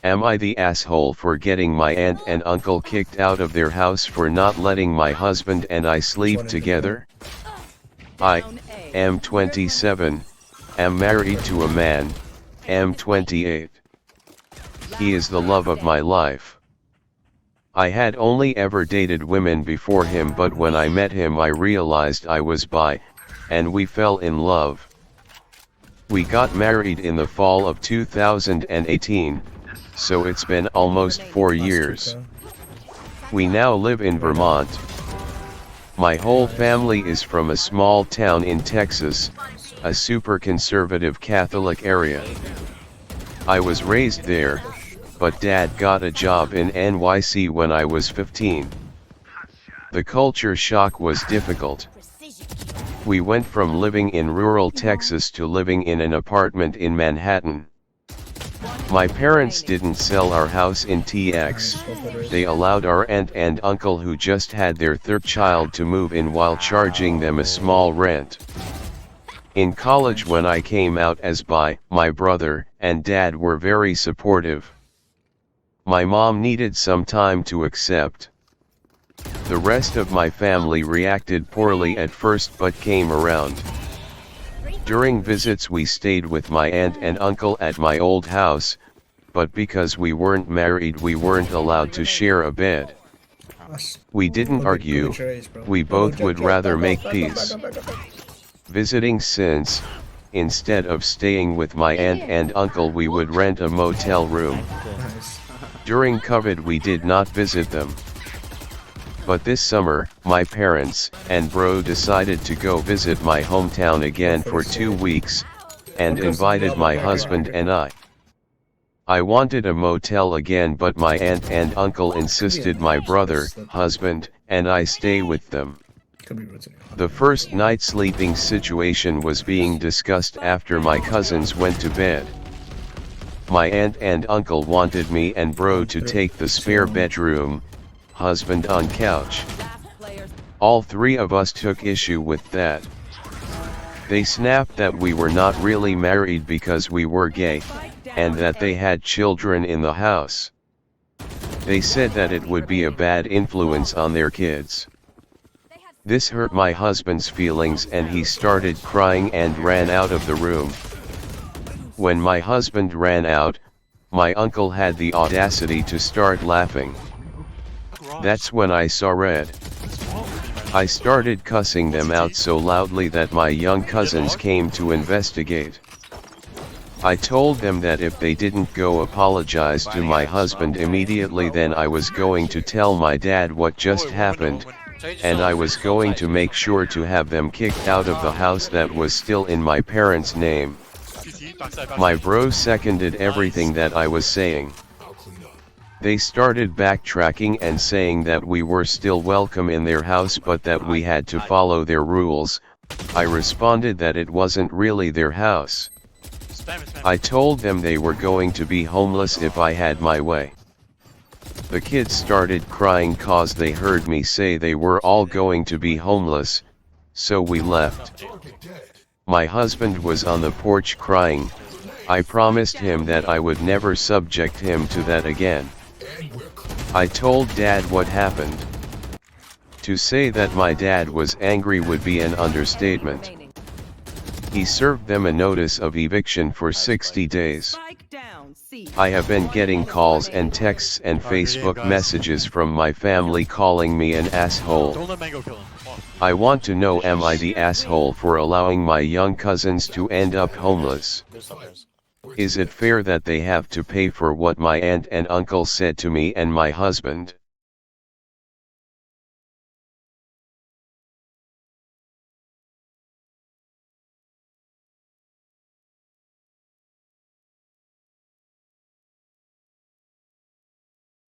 Am I the asshole for getting my aunt and uncle kicked out of their house for not letting my husband and I sleep together? I am 27, am married to a man, am 28. He is the love of my life. I had only ever dated women before him, but when I met him I realized I was bi, and we fell in love. We got married in the fall of 2018, so it's been almost 4 years. We now live in Vermont. My whole family is from a small town in Texas, a super conservative Catholic area. I was raised there, but Dad got a job in NYC when I was 15. The culture shock was difficult. We went from living in rural Texas to living in an apartment in Manhattan. My parents didn't sell our house in TX, they allowed our aunt and uncle who just had their third child to move in while charging them a small rent. In college when I came out as bi, my brother and dad were very supportive. My mom needed some time to accept. The rest of my family reacted poorly at first but came around. During visits we stayed with my aunt and uncle at my old house, but because we weren't married we weren't allowed to share a bed. We didn't argue, we both would rather make peace. Visiting Sens, instead of staying with my aunt and uncle we would rent a motel room. During COVID we did not visit them. But this summer, my parents and bro decided to go visit my hometown again for 2 weeks, and invited my husband and I. I wanted a motel again, but my aunt and uncle insisted my brother, husband, and I stay with them. The first night sleeping situation was being discussed after my cousins went to bed. My aunt and uncle wanted me and bro to take the spare bedroom, husband on couch. All three of us took issue with that. They snapped that we were not really married because we were gay, and that they had children in the house. They said that it would be a bad influence on their kids. This hurt my husband's feelings and he started crying and ran out of the room. When my husband ran out, my uncle had the audacity to start laughing. That's when I saw red. I started cussing them out so loudly that my young cousins came to investigate. I told them that if they didn't go apologize to my husband immediately then I was going to tell my dad what just happened, and I was going to make sure to have them kicked out of the house that was still in my parents' name. My bro seconded everything that I was saying. They started backtracking and saying that we were still welcome in their house but that we had to follow their rules. I responded that it wasn't really their house. I told them they were going to be homeless if I had my way. The kids started crying cause they heard me say they were all going to be homeless, so we left. My husband was on the porch crying. I promised him that I would never subject him to that again. I told Dad what happened. To say that my dad was angry would be an understatement. He served them a notice of eviction for 60 days. I have been getting calls and texts and Facebook messages from my family calling me an asshole. I want to know, am I the asshole for allowing my young cousins to end up homeless? Is it fair that they have to pay for what my aunt and uncle said to me and my husband?